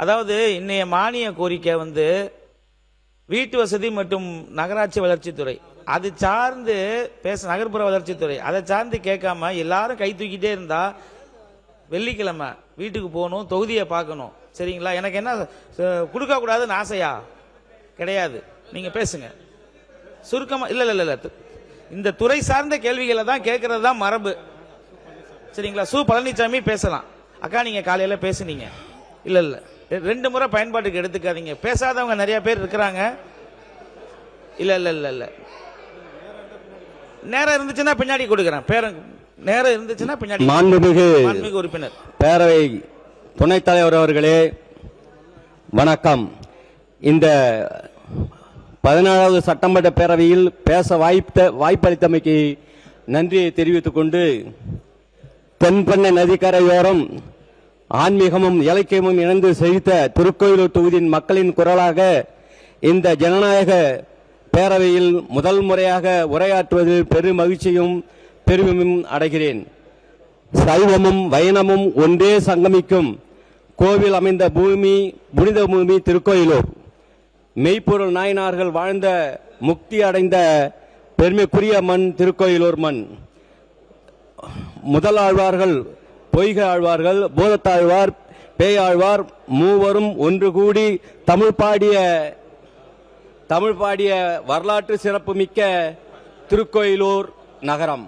அதாவது இன்னைய மானிய கோரிக்கை வீட்டு வசதி மற்றும் நகராட்சி வளர்ச்சித்துறை அது சார்ந்து பேச, நகர்ப்புற வளர்ச்சித்துறை அதை சார்ந்து கேட்காம எல்லாரும் கை தூக்கிட்டே இருந்தா வெள்ளிக்கிழமை வீட்டுக்கு போகணும், தொகுதியை பார்க்கணும். சரிங்களா? எனக்கு என்ன கொடுக்க கூடாதுன்னு ஆசையா கிடையாது. நீங்க பேசுங்க சுருக்கமா. இல்ல இல்ல இல்ல, இந்த துறை சார்ந்த கேள்விகளை தான் கேட்கறது தான் மரபு. சரிங்களா? சு பழனிசாமி பேசலாம். அக்கா நீங்க காலையில பேசுனீங்க. இல்ல இல்ல, 2 முறை பயன்பாட்டுக்கு எடுத்துக்காதீங்க. பேசாதவங்க நிறைய பேர் இருக்கிறாங்க. இல்ல இல்ல இல்ல இல்ல, நேரம் இருந்துச்சுன்னா பின்னாடி கொடுக்கிறேன். நேரம் இருந்துச்சுன்னா பின்னாடி. மாண்புமிகு உறுப்பினர் பேரவை துணைத் தலைவர் அவர்களே வணக்கம். இந்த 17வது சட்டமன்ற பேரவையில் பேச வாய்ப்பளித்தமைக்கு நன்றியை தெரிவித்துக் கொண்டு, தென்பெண்ணை நதிக்கரையோரம் ஆன்மீகமும் இலக்கியமும் இணைந்து செழித்த திருக்கோயிலூர் தொகுதியின் மக்களின் குரலாக இந்த ஜனநாயக பேரவையில் முதல் முறையாக உரையாற்றுவதில் பெரும் மகிழ்ச்சியும் பெருமையும் அடைகிறேன். சைவமும் வைணமும் ஒன்றே சங்கமிக்கும் கோவில் அமைந்த பூமி, புனித பூமி திருக்கோயிலூர். மெய்ப்பொருள் நாயனார்கள் வாழ்ந்த, முக்தி அடைந்த பெருமைக்குரிய மண் திருக்கோயிலூர் மண். முதல் ஆழ்வார்கள், பொய்கை ஆழ்வார்கள், பூதத்தாழ்வார், பேயாழ்வார் மூவரும் ஒன்று கூடி தமிழ் பாடிய வரலாற்று சிறப்பு மிக்க திருக்கோயிலூர் நகரம்.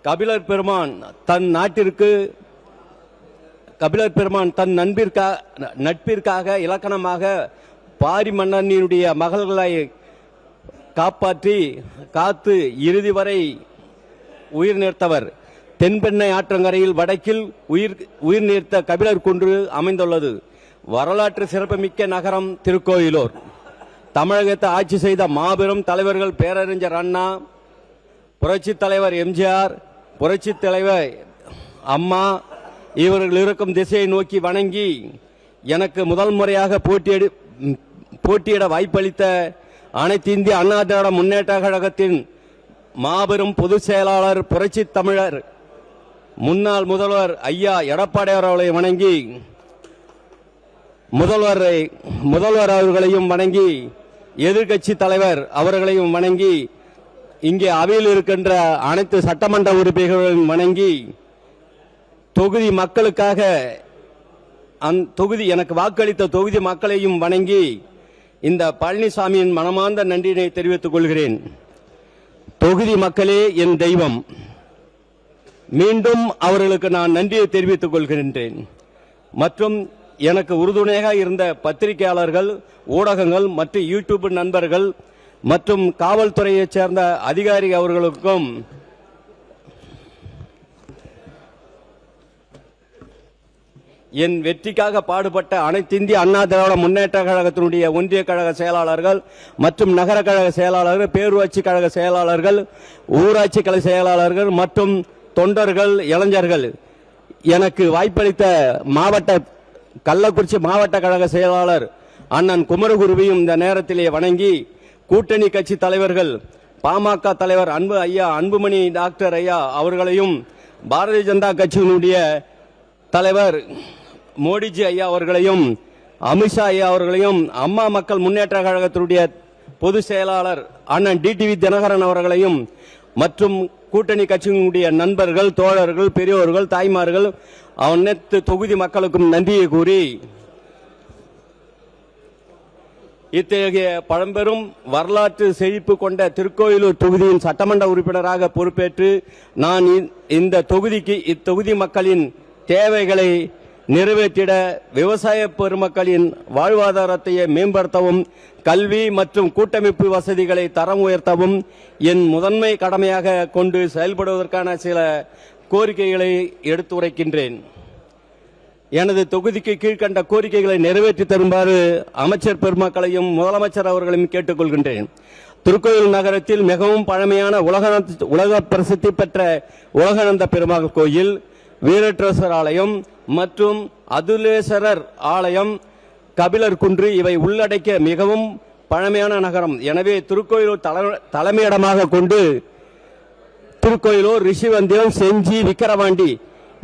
கபிலர் பெருமான் தன் நட்பிற்காக இலக்கணமாக பாரி மன்னனுடைய மகள்களை காத்து இறுதி வரை உயிர் நீர்த்தவர். தென்பெண்ணை ஆற்றங்கரையில் வடக்கில் உயிர் நீர்த்த கபிலர் குன்று அமைந்துள்ளது. வரலாற்று சிறப்புமிக்க நகரம் திருக்கோயிலூர். தமிழகத்தை ஆட்சி செய்த மாபெரும் தலைவர்கள் பேரறிஞர் அண்ணா, புரட்சி தலைவர் எம்ஜிஆர், புரட்சி தலைவர் அம்மா இவர்கள் இருக்கும் திசையை நோக்கி வணங்கி எனக்கு முதல் முறையாக போட்டியிட வாய்ப்பளித்த அனைத்து இந்திய அண்ணா திராவிட முன்னேற்ற கழகத்தின் மாபெரும் பொதுச் செயலாளர், புரட்சி தமிழர், முன்னாள் முதல்வர் ஐயா எடப்பாடி அவர்களை வணங்கி, முதல்வர் அவர்களையும் வணங்கி, எதிர்கட்சி தலைவர் அவர்களையும் வணங்கி, இங்கே அவையில் இருக்கின்ற அனைத்து சட்டமன்ற உறுப்பினர்களையும் வணங்கி, தொகுதி மக்களுக்காக எனக்கு வாக்களித்த தொகுதி மக்களையும் வணங்கி, இந்த பழனிசாமியின் மனமார்ந்த நன்றியினை தெரிவித்துக் கொள்கிறேன். தொகுதி மக்களே என் தெய்வம். மீண்டும் அவர்களுக்கு நான் நன்றியை தெரிவித்துக் கொள்கின்றேன். மற்றும் எனக்கு உறுதுணையாக இருந்த பத்திரிகையாளர்கள், ஊடகங்கள் மற்றும் யூடியூப் நண்பர்கள் மற்றும் காவல்துறையைச் சேர்ந்த அதிகாரி அவர்களுக்கும் என் வெற்றிக்காக பாடுபட்ட அனைத்து இந்திய அண்ணா திராவிட முன்னேற்ற கழகத்தினுடைய ஒன்றிய கழக செயலாளர்கள் மற்றும் நகர கழக செயலாளர்கள், பேரூராட்சி கழக செயலாளர்கள், ஊராட்சி கழக செயலாளர்கள் மற்றும் தொண்டர்கள், இளைஞர்கள், எனக்கு வாய்ப்பளித்த கள்ளக்குறிச்சி மாவட்ட கழக செயலாளர் அண்ணன் குமரகுருவையும் இந்த நேரத்திலே வணங்கி, கூட்டணி கட்சி தலைவர்கள், பாமக தலைவர் அன்புமணி டாக்டர் ஐயா அவர்களையும், பாரதிய ஜனதா கட்சியினுடைய தலைவர் மோடிஜி ஐயா அவர்களையும், அமித்ஷா ஐயா அவர்களையும், அம்மா மக்கள் முன்னேற்ற கழகத்தினுடைய பொதுச் செயலாளர் அண்ணன் டிடிவி தினகரன் அவர்களையும் மற்றும் கூட்டணி கட்சியினுடைய நண்பர்கள், தோழர்கள், பெரியோர்கள், தாய்மார்கள், அனைத்து தொகுதி மக்களுக்கும் நன்றியை கூறி, இத்தகைய பழம்பெரும் வரலாற்று செழிப்பு கொண்ட திருக்கோயிலூர் தொகுதியின் சட்டமன்ற உறுப்பினராக பொறுப்பேற்று நான் இத்தொகுதி மக்களின் தேவைகளை நிறைவேற்றிட, விவசாய பெருமக்களின் வாழ்வாதாரத்தை மேம்படுத்தவும், கல்வி மற்றும் கூட்டமைப்பு வசதிகளை தரம் உயர்த்தவும் என் முதன்மை கடமையாக கொண்டு செயல்படுவதற்கான சில கோரிக்கைகளை எடுத்துரைக்கின்றேன். எனது தொகுதிக்கு கீழ்கண்ட கோரிக்கைகளை நிறைவேற்றி தருமாறு அமைச்சர் பெருமக்களையும் முதலமைச்சர் அவர்களையும் கேட்டுக்கொள்கின்றேன். திருக்கோயில் நகரத்தில் மிகவும் பழமையான உலக பிரசித்தி பெற்ற உலகநந்த பெருமாள் கோயில், வீரேஸ்வரர் ஆலயம் மற்றும் அதுலேஸ்வரர் ஆலயம், கபிலர் குன்று இவை உள்ளடக்கிய மிகவும் பழமையான நகரம். எனவே திருக்கோயிலூர் தலைமையிடமாக கொண்டு திருக்கோயிலூர், ரிஷிவந்தியம், செஞ்சி, விக்கிரவாண்டி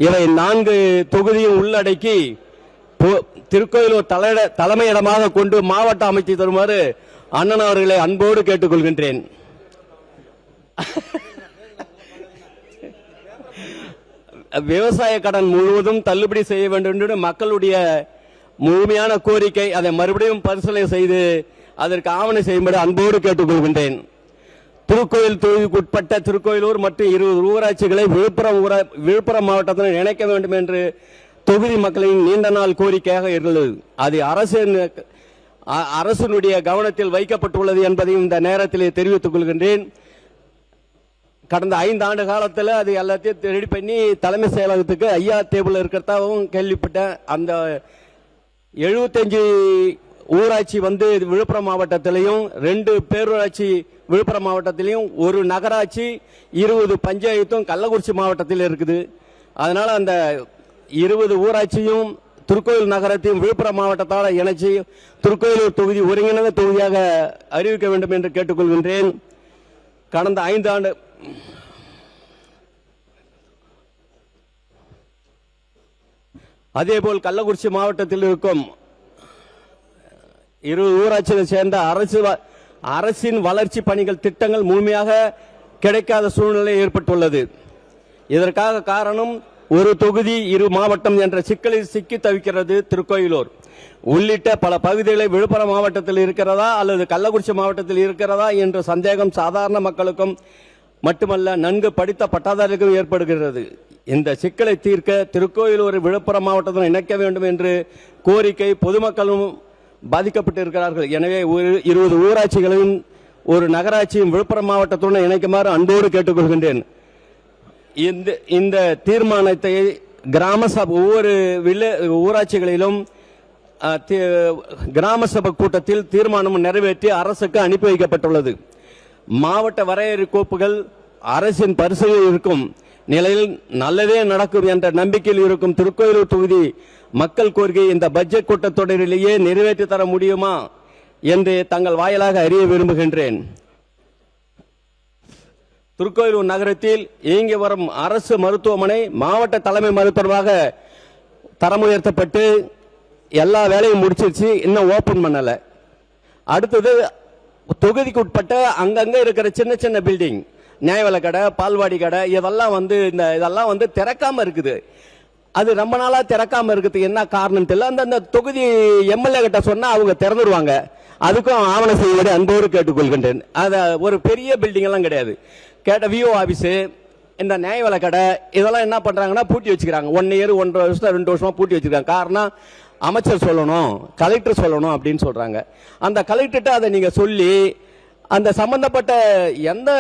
இவை 4 தொகுதியும் உள்ளடக்கி திருக்கோயிலூர் தலைமையிடமாக கொண்டு மாவட்டம் அமைத்து தருமாறு அண்ணன் அவர்களை அன்போடு கேட்டுக்கொள்கின்றேன். விவசாய கடன் முழுவதும் தள்ளுபடி செய்ய வேண்டும் என்று மக்களுடைய முழுமையான கோரிக்கை. அதை மறுபடியும் பரிசீலனை செய்து அதற்கு ஆவணம் செய்யும்படி அன்போடு கேட்டுக்கொள்கின்றேன். திருக்கோயில் தொகுதிக்குட்பட்ட திருக்கோயிலூர் மற்றும் 20 ஊராட்சிகளை விழுப்புரம் மாவட்டத்தில் இணைக்க வேண்டும் என்று தொகுதி மக்களின் நீண்ட நாள் கோரிக்கையாக இருந்தது. அது அரசினுடைய கவனத்தில் வைக்கப்பட்டுள்ளது என்பதையும் இந்த நேரத்தில் தெரிவித்துக் கொள்கின்றேன். கடந்த 5 ஆண்டு காலத்தில் அது எல்லாத்தையும் ரெடி பண்ணி தலைமை செயலகத்துக்கு ஐயா டேபிள் இருக்கிறதாவும் கேள்விப்பட்டேன். அந்த 75 ஊராட்சி வந்து விழுப்புரம் மாவட்டத்திலையும் 2 பேரூராட்சி விழுப்புரம் மாவட்டத்திலையும் 1 நகராட்சி 20 பஞ்சாயத்தும் கள்ளக்குறிச்சி மாவட்டத்தில் இருக்குது. அதனால அந்த 20 ஊராட்சியும் திருக்கோயில் நகரத்தையும் விழுப்புரம் மாவட்டத்தால் இணைச்சி திருக்கோயிலூர் தொகுதி ஒருங்கிணைந்த தொகுதியாக அறிவிக்க வேண்டும் என்று கேட்டுக்கொள்கின்றேன். கடந்த 5 ஆண்டு அதேபோல் கள்ளக்குறிச்சி மாவட்டத்தில் இருக்கும் 20 ஊராட்சிகளை சேர்ந்த அரசின் வளர்ச்சி பணிகள் திட்டங்கள் முழுமையாக கிடைக்காத சூழ்நிலை ஏற்பட்டுள்ளது. இதற்காக காரணம் ஒரு தொகுதி 2 மாவட்டம் என்ற சிக்கலில் சிக்கி தவிக்கிறது திருக்கோயிலூர் உள்ளிட்ட பல பகுதிகளை விழுப்புரம் மாவட்டத்தில் இருக்கிறதா அல்லது கள்ளக்குறிச்சி மாவட்டத்தில் இருக்கிறதா என்ற சந்தேகம் சாதாரண மக்களுக்கும் மட்டுமல்ல நன்கு படித்த பட்டாதாரிகளுக்கும் ஏற்படுகிறது. இந்த சிக்கலை தீர்க்க திருக்கோயிலூர் விழுப்புரம் மாவட்டத்தில் இணைக்க வேண்டும் என்று கோரிக்கை பொதுமக்களும் பாதிக்கப்பட்டிருக்கிறார்கள். எனவே 20 ஊராட்சிகளையும் 1 நகராட்சியும் விழுப்புரம் மாவட்டத்துடன் இணைக்குமாறு அன்போடு கேட்டுக்கொள்கின்றேன். இந்த தீர்மானத்தை கிராம சபை ஒவ்வொரு ஊராட்சிகளிலும் கிராம சபை கூட்டத்தில் தீர்மானம் நிறைவேற்றி அரசுக்கு அனுப்பி வைக்கப்பட்டுள்ளது. மாவட்ட வரையறை கோப்புகள் அரசின் பரிசீலனையில் இருக்கும் நிலையில் நல்லதே நடக்கும் என்ற நம்பிக்கையில் இருக்கும் திருக்கோயிலூர் தொகுதி மக்கள் கோரிக்கை இந்த பட்ஜெட் கூட்டத்தொடரிலேயே நிறைவேற்றி தர முடியுமா என்று தங்கள் வாயிலாக அறிய விரும்புகின்றேன். திருக்கோயிலூர் நகரத்தில் இயங்கி வரும் அரசு மருத்துவமனை மாவட்ட தலைமை மருத்துவமாக தரம் உயர்த்தப்பட்டு எல்லா வேலையும் முடிச்சிருச்சு, இன்னும் ஓபன் பண்ணல. அடுத்தது தொகுதிக்கு உட்பட்ட அங்கங்க இருக்கிற சின்ன சின்ன பில்டிங், நியாயவிலை கடை, பால்வாடி கடை, இதெல்லாம் வந்து திறக்காம இருக்குது. அது ரொம்ப நாளா திறக்காம இருக்குது. என்ன காரணம் தெரியல. அந்த தொகுதி எம்எல்ஏ கிட்ட சொன்னா அவங்க திறந்துருவாங்க. அதுக்கும் ஆவணம் செய்வதை அன்போடு கேட்டுக்கொள்கின்றேன். அது ஒரு பெரிய பில்டிங் எல்லாம் கிடையாது. கேட்ட விஓ ஆபீஸ், இந்த நியாயவிலை கடை, இதெல்லாம் என்ன பண்றாங்கன்னா பூட்டி வச்சுக்கிறாங்க. 1 இயர் 1.5 வருஷம் 2 வருஷமா பூட்டி வச்சிருக்காங்க. காரணம் அமைச்சர் சொல்லணும், கலெக்டர் சொல்லணும் அப்படின்னு சொல்றாங்க. அந்த கலெக்டர்கிட்ட அதை நீங்க சொல்லி அந்த சம்பந்தப்பட்ட எந்த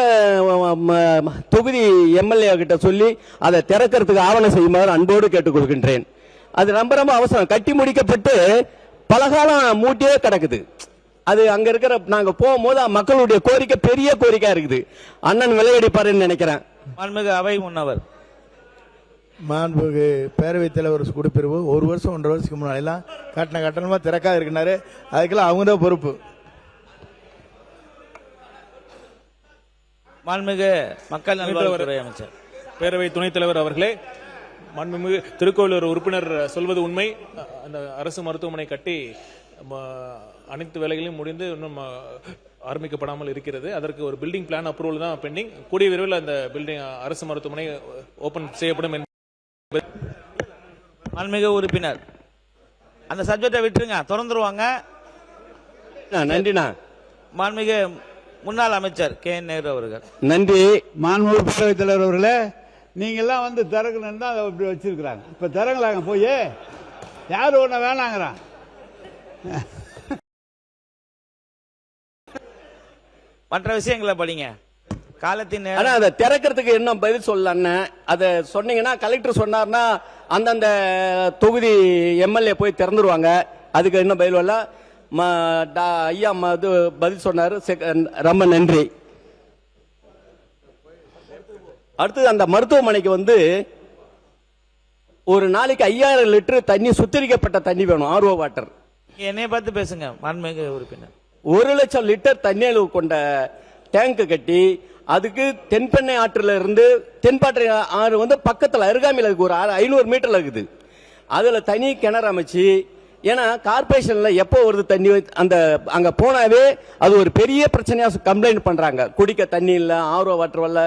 தொகுதி எம்எல்ஏ கிட்ட சொல்லி அதை திறக்கிறதுக்கு ஆவணம் செய்யுமாறு அன்போடு கேட்டுக்கொள்கின்றேன். அது ரொம்ப ரொம்ப அவசரம். கட்டி முடிக்கப்பட்டு பலகாலம் மூட்டியே கிடக்குது. அது அங்க இருக்கிற நாங்க போகும்போது மக்களுடைய கோரிக்கை பெரிய கோரிக்கை இருக்குது. அண்ணன் விலையடிப்பாருன்னு நினைக்கிறேன். மாண்புமிகு அவை முன்னவர், மாண்புமிகு பேரவைத் தலைவர் குடிப்பிரிவு 1 வருஷம் 1.5 வருஷத்துக்கு முன்னாடி எல்லாம் கட்டணமா திறக்காது இருக்கிறாரு. அதுக்கெல்லாம் அவங்க தான் பொறுப்பு. மாண்புமிகு மக்கள் நல்வாழ்வுத்துறை அமைச்சர். பேரவை துணைத் தலைவர் அவர்களே, மாண்புமிகு திருக்கோயிலூர் உறுப்பினர் சொல்வது உண்மை. அந்த அரசு மருத்துவமனை கட்டி அனைத்து வேலைகளையும் முடிந்து இன்னும் ஆரம்பிக்கப்படாமல் இருக்கிறது. அதற்கு ஒரு பில்டிங் பிளான் அப்ரூவல் தான் பெண்டிங். கூடிய விரைவில் அந்த பில்டிங் அரசு மருத்துவமனை ஓபன் செய்யப்படும். மாண்புமிகு உறுப்பினர், அந்த சப்ஜெக்டை விட்டுருங்க, திறந்துருவாங்க. நன்றிண்ணா. மாண்புமிகு முன்னாள் அமைச்சர் KN நேரு அவர்கள். நன்றி. மாண்புமிகு பேரவைத் தலைவர் அவர்களே, நீங்கெல்லாம் வந்து திறக்கணும்னு தான் அதை இப்படி வச்சிருக்கிறாங்க. இப்ப திறங்கலாங்க, போய் யாரு ஒண்ணு வேணாங்கிறான். மற்ற விஷயங்களை படிங்க. காலத்தின் ஆனா அதை திறக்கிறதுக்கு என்ன பதில் சொல்லலான்னு அதை சொன்னீங்கன்னா, கலெக்டர் சொன்னார்னா அந்தந்த தொகுதி எம்எல்ஏ போய் திறந்துருவாங்க. அதுக்கு என்ன பதில் வரல. ஐயா பதில் சொன்னாரு, ரொம்ப நன்றி. அடுத்தது அந்த மருத்துவமனைக்கு வந்து ஒரு நாளைக்கு 5000 லிட்டர் தண்ணி, சுத்திகரிக்கப்பட்ட தண்ணி வேணும், RO வாட்டர். என்னைய பார்த்து பேசுங்க மாண்புமிகு உறுப்பினர். 1 லட்சம் லிட்டர் தண்ணி அளவு கொண்ட டேங்க் கட்டி அதுக்கு தென்பெண்ணை ஆற்றுல இருந்து தென்பாற்றை ஆறு வந்து பக்கத்துல அருகாமையில் இருக்கு, ஒரு 500 மீட்டர்ல இருக்குது. அதுல தனி கிணறு அமைச்சு ஏன்னா கார்பரேஷன்ல எப்போ வருது தண்ணி, அந்த அங்க போனாவே அது ஒரு பெரிய பிரச்சனையா கம்ப்ளைண்ட் பண்றாங்க. குடிக்க தண்ணி இல்ல, ஆர்ஓ வாட்டர் வரல,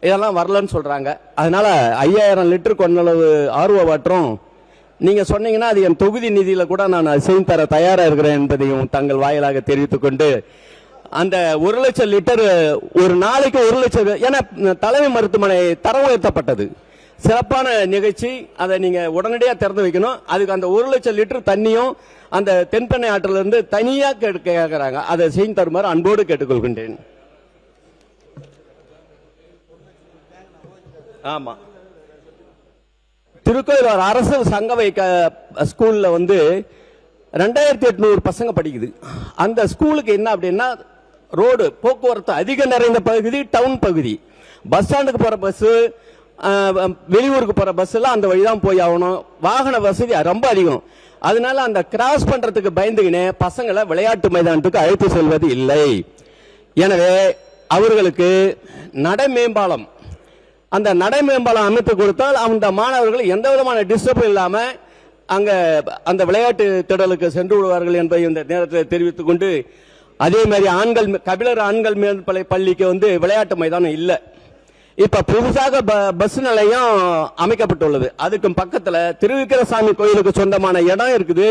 இதெல்லாம் வரலன்னு சொல்றாங்க. அதனால 5000 லிட்டர் கொள்ளளவு ஆர்ஓ வாட்டரும் நீங்க சொன்னீங்கன்னா அது என் தொகுதி நிதியில கூட நான் செய்து தர தயாரா இருக்கிறேன் என்பதையும் தங்கள் வாயிலாக தெரிவித்துக் கொண்டு, அந்த 1 லட்சம் லிட்டர் ஒரு நாளைக்கு 1 லட்சம், ஏன்னா தலைமை மருத்துவமனை தரம் உயர்த்தப்பட்டது, சிறப்பான நிகழ்ச்சி, அதை நீங்க உடனடியாக திறந்து வைக்கணும். அதுக்கு அந்த 1 லட்சம் லிட்டர் தண்ணியும் அந்த தென்பெண்ணை ஆற்றில இருந்து தனியா கேட்கிறாங்க, அதை செய்து தருமாறு அன்போடு கேட்டுக்கொள்கின்றேன். ஆமா, திருக்கோயிலூர் அரசு சங்கவை ஸ்கூல்ல வந்து 2800 பசங்க படிக்குது. அந்த ஸ்கூலுக்கு என்ன அப்படின்னா, ரோடு போக்குவரத்து அதிக நிறைந்த பகுதி, டவுன் பகுதி. பஸ் ஸ்டாண்டுக்கு போற பஸ், வெளியூருக்கு போற பஸ் எல்லாம் அந்த வழிதான் போய் ஆகணும். வாகன வசதி ரொம்ப அதிகம். அதனால அந்த கிராஸ் பண்றதுக்கு பயந்துகினே பசங்களை விளையாட்டு மைதானத்துக்கு அழைத்து செல்வது இல்லை. எனவே அவர்களுக்கு நடை மேம்பாலம், அந்த நடை மேம்பாலம் அமைத்து கொடுத்தால் அந்த மாணவர்கள் எந்த விதமான டிஸ்டர்பும் இல்லாம அங்க அந்த விளையாட்டு திடலுக்கு சென்று விடுவார்கள் என்பதை இந்த நேரத்தில் தெரிவித்துக் கொண்டு, அதே மாதிரி ஆண்கள் கபிலர் ஆண்கள் மேல்நிலை பள்ளிக்கு வந்து விளையாட்டு மைதானம் இல்ல. இப்ப புதுசாக பஸ் நிலையம் அமைக்கப்பட்டுள்ளது. அதுக்கு பக்கத்துல திருவிக்கிரசாமி கோயிலுக்கு சொந்தமான இடம் இருக்குது.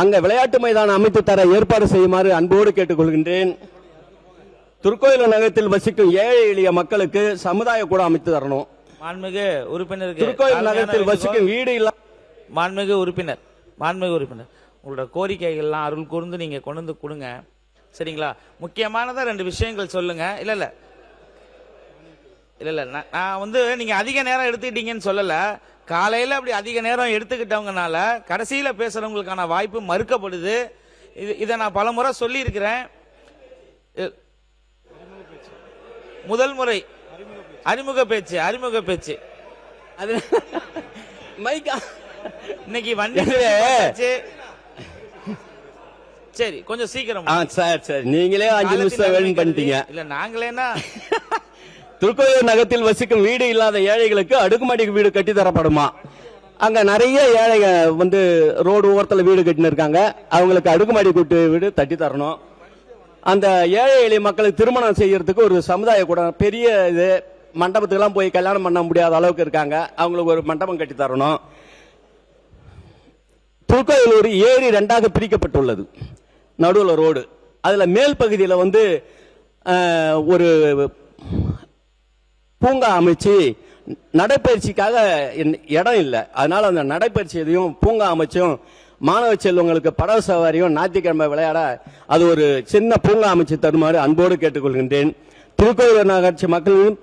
அங்க விளையாட்டு மைதானம் அமைத்து தர ஏற்பாடு செய்யுமாறு அன்போடு கேட்டுக்கொள்கின்றேன். திருக்கோயிலூர் நகரத்தில் வசிக்கும் ஏழை எளிய மக்களுக்கு சமுதாய கூட அமைத்து தரணும். மாண்புமிகு உறுப்பினருக்கு திருக்கோயில் நகரத்தில் வசிக்கும் வீடு இல்ல. மாண்புமிகு உறுப்பினர் உங்களோட கோரிக்கைகள்லாம் அருள் கூர்ந்து நீங்க கொண்டு வந்து கொடுங்க, சரிங்களா? முக்கியமானதா 2 விஷயங்கள் சொல்லுங்க. இல்ல நான் வந்து நீங்க அதிக நேரம் எடுத்துக்கிட்டீங்கன்னு சொல்லல. காலையில அப்படி அதிக நேரம் எடுத்துக்கிட்டவங்கனால கடைசியில பேசுறவங்களுக்கான வாய்ப்பு மறுக்கப்படுது. இதை நான் பலமுறை சொல்லி இருக்கிறேன். முதல் முறை அறிமுக பேச்சு அது மைக்கா இன்னைக்கு வண்டி. சரி, கொஞ்சம் சீக்கிரம். சரி, நீங்களே 5 நிமிஷம் வேணும் பண்ணிட்டீங்க. இல்ல நாங்களேனா திருக்கோயிலூர் நகரத்தில் வசிக்கும் வீடு இல்லாத ஏழைகளுக்கு அடுக்குமாடி வீடு கட்டி தரப்படுமா? அங்க நிறைய ஏழைக வந்து ரோடு ஓரத்தில் வீடு கட்டின்னு இருக்காங்க. அவங்களுக்கு அடுக்குமாடி கூட்டு வீடு தட்டி தரணும். அந்த ஏழை எளிய மக்களுக்கு திருமணம் செய்யறதுக்கு ஒரு சமுதாய கூட, பெரிய இது மண்டபத்துக்கெல்லாம் போய் கல்யாணம் பண்ண முடியாத அளவுக்கு இருக்காங்க, அவங்களுக்கு ஒரு மண்டபம் கட்டி தரணும். திருக்கோயிலூர் ஏரி 2ஆக பிரிக்கப்பட்டுள்ளது. நடுவில் ரோடு, அதுல மேல் பகுதியில் வந்து ஒரு பூங்கா அமைச்சு நடைப்பயிற்சிக்காக இடம் இல்லை. அதனால அந்த நடைப்பயிற்சி எதையும் பூங்கா அமைச்சும் மாணவ செல்வங்களுக்கு படவ சவாரியும் ஞாயிற்றுக்கிழமை விளையாட அது ஒரு சின்ன பூங்கா அமைச்சு தருமாறு அன்போடு கேட்டுக்கொள்கின்றேன். திருக்கோயிலூர் நகராட்சி மக்களும்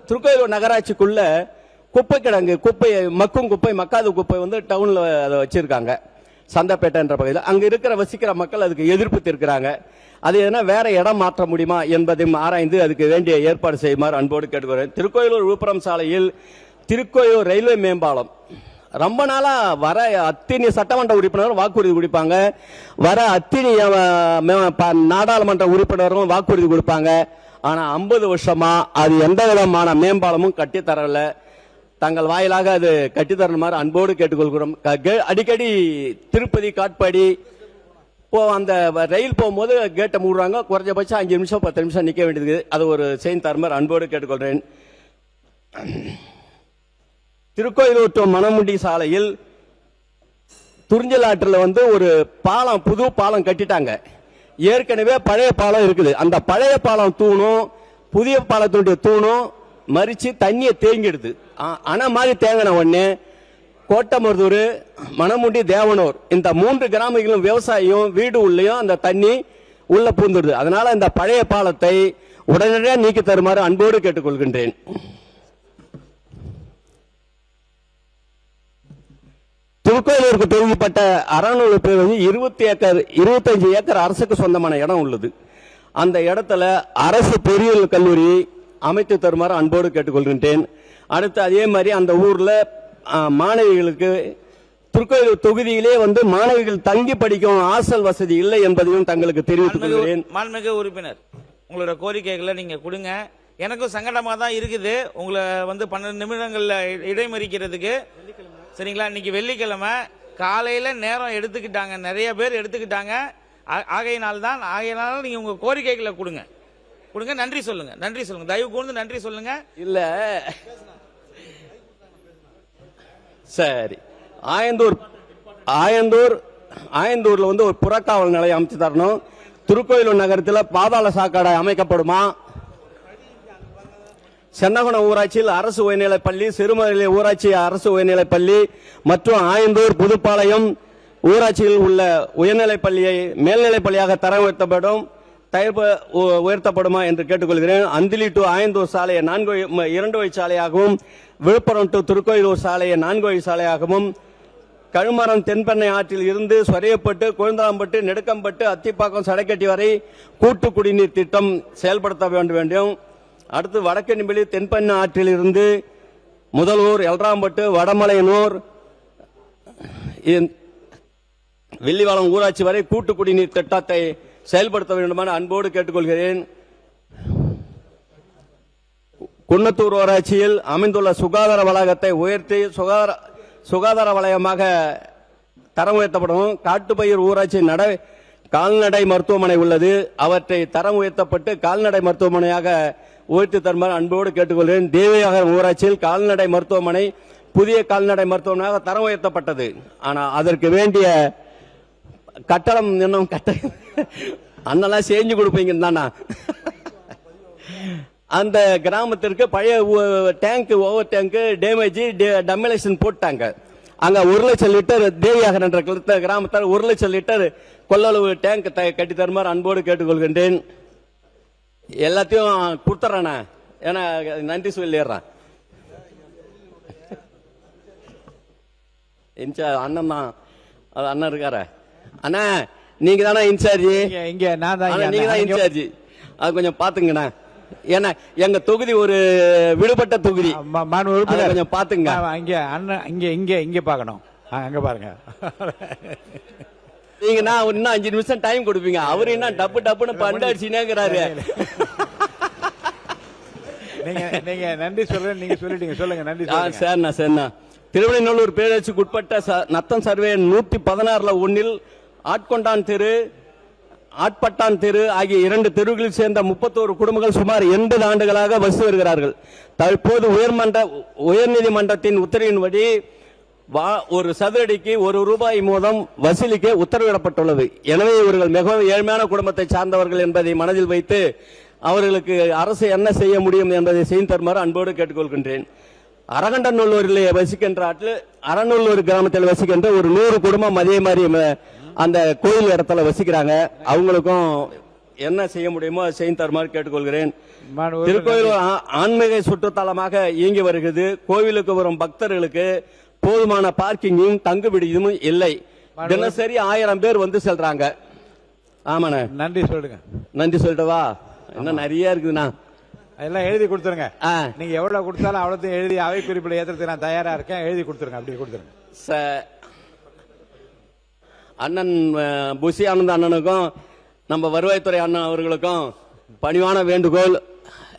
திருக்கோயிலூர் நகராட்சிக்குள்ள குப்பை கிடங்கு, மக்கும் குப்பை மக்காத குப்பை வந்து டவுன்ல அதை வச்சிருக்காங்க, சந்தப்பேட்டை என்ற பகுதியில். அங்க இருக்கிற வசிக்கிற மக்கள் அதுக்கு எதிர்ப்பு தெரிவிக்கிறாங்க. அது எதனா வேற இடம் மாற்ற முடியுமா என்பதையும் ஆராய்ந்து அதுக்கு வேண்டிய ஏற்பாடு செய்யுமாறு அன்போடு கேட்டுக்கிறேன். திருக்கோயிலூர் விழுப்புரம் சாலையில் திருக்கோயிலூர் ரயில்வே மேம்பாலம் ரொம்ப நாளா வர அத்தினி சட்டமன்ற உறுப்பினரும் வாக்குறுதி கொடுப்பாங்க, வர அத்தினி நாடாளுமன்ற உறுப்பினரும் வாக்குறுதி கொடுப்பாங்க. ஆனா 50 வருஷமா அது எந்த விதமான மேம்பாலமும் கட்டித்தரல. தங்கள் வாயிலாக அது கட்டித்தரணுமாறு அன்போடு கேட்டுக்கொள்கிறோம். அடிக்கடி திருப்பதி காட்பாடி அந்த ரயில் போகும்போது கேட்டை மூடுறாங்க. குறைஞ்சபட்சம் 5 நிமிஷம் 10 நிமிஷம் நிக்க வேண்டியது. அது ஒரு செய்தி தருமாறு அன்போடு கேட்டுக்கொள்றேன். திருக்கோயிலூர் டு மணமுண்டி சாலையில் துறிஞ்சல் ஆற்றில் வந்து ஒரு பாலம், புது பாலம் கட்டிட்டாங்க. ஏற்கனவே பழைய பாலம் இருக்குது. அந்த பழைய பாலம் தூணும் புதிய பாலத்துடைய தூணும் மறிச்சு தண்ணியை தேங்கிடுது. அணை மாதிரி தேங்கின உடனே கோட்டமருதூர், மணமுண்டி, தேவனூர் இந்த 3 கிராமங்களும் விவசாயியும் வீடு உள்ளேயும் அந்த தண்ணி உள்ள பூந்துடுது. அதனால இந்த பழைய பாலத்தை உடனடியாக நீக்கி தருமாறு அன்போடு கேட்டுக்கொள்கின்றேன். திருக்கோயிலூருக்கு தொகுதிப்பட்ட அறநூறு பேர் 25 ஏக்கர் அரசுக்கு சொந்தமான இடம் உள்ளது. அந்த இடத்துல அரசு பொறியியல் கல்லூரி அமைத்து தருமாறு அன்போடு கேட்டுக்கொள்கின்றேன். அடுத்து அதே மாதிரி அந்த ஊர்ல மாணவிகளுக்கு திருக்கோயிலூர் தொகுதியிலே வந்து மாணவிகள் தங்கி படிக்கும் ஹாஸ்டல் வசதி இல்லை என்பதையும் தங்களுக்கு தெரிவித்துக் கொள்கிறேன். மாண்புமிகு உறுப்பினர், உங்களோட கோரிக்கைகளை நீங்க கொடுங்க. எனக்கும் சங்கடமா தான் இருக்குது உங்களை வந்து 12 நிமிடங்கள்ல இடைமறிக்கிறதுக்கு. சரிங்களா? இன்னைக்கு வெள்ளிக்கிழமை காலையில் நேரம் எடுத்துக்கிட்டாங்க, நிறைய பேர் எடுத்துக்கிட்டாங்க. ஆகையினால நீங்கள் உங்கள் கோரிக்கைகளை கொடுங்க. நன்றி சொல்லுங்க, தயவு கூர்ந்து நன்றி சொல்லுங்க. இல்ல சரி, ஆயந்தூர்ல வந்து ஒரு புறக்காவல் நிலையம் அமைச்சு தரணும். திருக்கோயிலூர் நகரத்தில் பாதாள சாக்கடை அமைக்கப்படுமா? சென்னகுணம் ஊராட்சியில் அரசு உயர்நிலைப் பள்ளி, சிறுமலை ஊராட்சி அரசு உயர்நிலைப் பள்ளி மற்றும் ஆயந்தூர் புதுப்பாளையம் ஊராட்சியில் உள்ள உயர்நிலைப் பள்ளியை மேல்நிலைப் பள்ளியாக தரம் உயர்த்தப்படுமா என்று கேட்டுக்கொள்கிறேன். அந்திலி டு ஆயந்தூர் சாலையை 2 வழி சாலையாகவும், விழுப்புரம் டு திருக்கோயிலூர் சாலையை 4 வழி சாலையாகவும், கழுமரம் தென்பெண்ணை ஆற்றில் இருந்து சொரையப்பட்டு கொழுந்தாம்பட்டு நெடுக்கம்பட்டு அத்திப்பாக்கம் சடைக்கட்டி வரை கூட்டு குடிநீர் திட்டம் செயல்படுத்த வேண்டும். அடுத்து வடக்கெண்ணிப்பள்ளி தென்பெண்ணை ஆற்றில் இருந்து முதலூர், எல்ராம்பட்டு, வடமலையனூர், வெள்ளிவாளம் ஊராட்சி வரை கூட்டு குடிநீர் திட்டத்தை செயல்படுத்த வேண்டுமான அன்போடு கேட்டுக்கொள்கிறேன். குன்னத்தூர் ஊராட்சியில் அமைந்துள்ள சுகாதார வளாகத்தை உயர்த்தி சுகாதார வலயமாக தரம் உயர்த்தப்படும். காட்டுப்பயிர் ஊராட்சி கால்நடை மருத்துவமனை உள்ளது, அவற்றை தரம் உயர்த்தப்பட்டு கால்நடை மருத்துவமனையாக உயர்த்தி தருமாறு அன்போடு கேட்டுக்கொள்கிறேன். தேவியாகரம் ஊராட்சியில் கால்நடை மருத்துவமனை புதிய கால்நடை மருத்துவமனையாக தரம் உயர்த்தப்பட்டது. ஆனால் அதற்கு வேண்டிய கட்டணம் இன்னும் அண்ணெல்லாம் செஞ்சு கொடுப்பீங்க தானா? அந்த கிராமத்திற்கு பழைய டேங்க், ஓவர் டேங்க் டேமேஜ், டமிலேஷன் போட்டாங்க. அங்க 1 லட்சம் லிட்டர் தேவியாகர் என்ற கிராமத்தில் 1 லட்சம் லிட்டர் கொள்ளளவு டேங்க் கட்டி தருமாறு அன்போடு கேட்டுக்கொள்கின்றேன். எல்லாத்தையும் கொடுத்துறானே, ஏன்னா நன்றி சொல்லிடுறான். அண்ணன் தான், அண்ணன் இருக்கார. அண்ணா நீங்க தானே இன்சார்ஜ்? இங்க நான் தான், நீங்க தான் இன்சார்ஜ். அது கொஞ்சம் பாத்துங்கண்ணா, ஏன்னா எங்க தொகுதி ஒரு விடுபட்ட தொகுதி, கொஞ்சம் பாத்துங்க. இங்க அண்ணன் இங்க பாக்கணும், அங்க பாருங்க. நீங்க இன்னும் 5 நிமிஷம் டைம் கொடுப்பீங்க, அவரு என்ன டப்புன்னு பண்டாடிச்சுனேங்கிறாரு. நீங்க நன்றி சொல்றேன், நீங்க சொல்லிட்டீங்க, சொல்லுங்க. நன்றி. சரிண்ணா. திருவண்ணூர் பேரரசுக்கு உட்பட்ட நத்தம் சர்வே 116ல் 1 ஆட்பட்டான் தெரு ஆகிய 2 தெருவுகளில் சேர்ந்த 31 குடும்பங்கள் சுமார் 80 ஆண்டுகளாக வசித்து வருகிறார்கள். தற்போது உயர்நீதிமன்றத்தின் உத்தரவின்படி ஒரு சதுரடிக்கு ₹1 மூலம் வசூலிக்க உத்தரவிடப்பட்டுள்ளது. எனவே இவர்கள் மிகவும் ஏழ்மையான குடும்பத்தை சார்ந்தவர்கள் என்பதை மனதில் வைத்து அவர்களுக்கு அரசு என்ன செய்ய முடியும் என்பதை செய்து தருமாறு அன்போடு கேட்டுக்கொள்கின்றேன். அரகண்டநல்லூரில் வசிக்கின்ற அறநல்லூர் கிராமத்தில் வசிக்கின்ற ஒரு 100 குடும்பம் அதே மாதிரி அந்த கோயில் இடத்துல வசிக்கிறாங்க. அவங்களுக்கும் என்ன செய்ய முடியுமோ செய்து தருமாறு கேட்டுக்கொள்கிறேன். திருக்கோயில் ஆன்மீக சுற்றுத்தலமாக இயங்கி வருகிறது. கோவிலுக்கு வரும் பக்தர்களுக்கு போதுமான பார்க்கிங்கும் தங்கு விடுதியும் இல்லை. தினசரி 1000 பேர் வந்து செல்றாங்க. ஆமாண்ணே, நன்றி சொல்லுங்க. நன்றி சொல்லிட்டவா? இன்னும் நிறைய இருக்குதுண்ணா, எல்லாம் எழுதி கொடுத்துருங்க. நீங்க எவ்வளவு கொடுத்தாலும் அவ்வளவு எழுதி அவை குறிப்பில் ஏற்றுறதுக்கு நான் தயாரா இருக்கேன். எழுதி கொடுத்துருங்க, அப்படி கொடுத்துருங்க. அண்ணன் புசி ஆனந்த் அண்ணனுக்கும் நம்ம வருவாய்த்துறை அண்ணன் அவர்களுக்கும் பணிவான வேண்டுகோள்.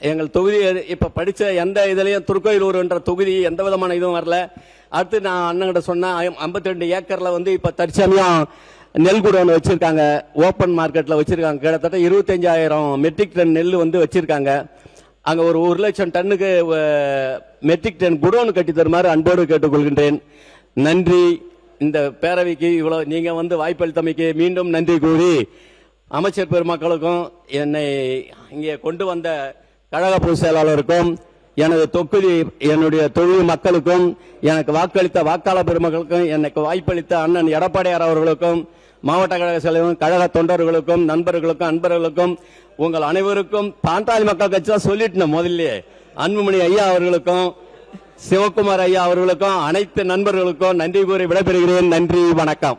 எங்கள் தொகுதி இப்ப படிச்ச எந்த இதுலயும் திருக்கோயிலூர் என்ற தொகுதி எந்த விதமான இதுவும் வரல. அடுத்து நான் அண்ணன்கிட்ட சொன்னேன், 52 ஏக்கர்ல வந்து இப்ப தற்சமயம் நெல் குடோன் வச்சிருக்காங்க, ஓபன் மார்க்கெட்ல வச்சிருக்காங்க. கிட்டத்தட்ட 25,000 மெட்ரிக் டன் நெல் வந்து வச்சிருக்காங்க. அங்க ஒரு 1 லட்சம் டன்னுக்கு மெட்ரிக் டன் குடோன் கட்டி தருமாறு அன்போடு கேட்டுக்கொள்கின்றேன். நன்றி. இந்த பேரவைக்கு இவ்வளவு நீங்க வந்து வாய்ப்பளித்தமைக்கு மீண்டும் நன்றி கூறி அமைச்சர் பெருமக்களுக்கும் என்னை இங்கே கொண்டு வந்த கழக பொதுச் செயலாளருக்கும் என்னுடைய தொழில் மக்களுக்கும் எனக்கு வாக்களித்த வாக்காளர் பெருமக்களுக்கும் எனக்கு வாய்ப்பளித்த அண்ணன் எடப்பாடியார் அவர்களுக்கும் மாவட்ட கழக செயலரும் கழக தொண்டர்களுக்கும் நண்பர்களுக்கும் அன்பர்களுக்கும் உங்கள் அனைவருக்கும் பாண்டாளி மக்கள் கட்சி தான் சொல்லிட்டு முதல்ல அன்புமணி ஐயா அவர்களுக்கும் சிவகுமார் ஐயா அவர்களுக்கும் அனைத்து நண்பர்களுக்கும் நன்றி கூறி விடைபெறுகிறேன். நன்றி, வணக்கம்.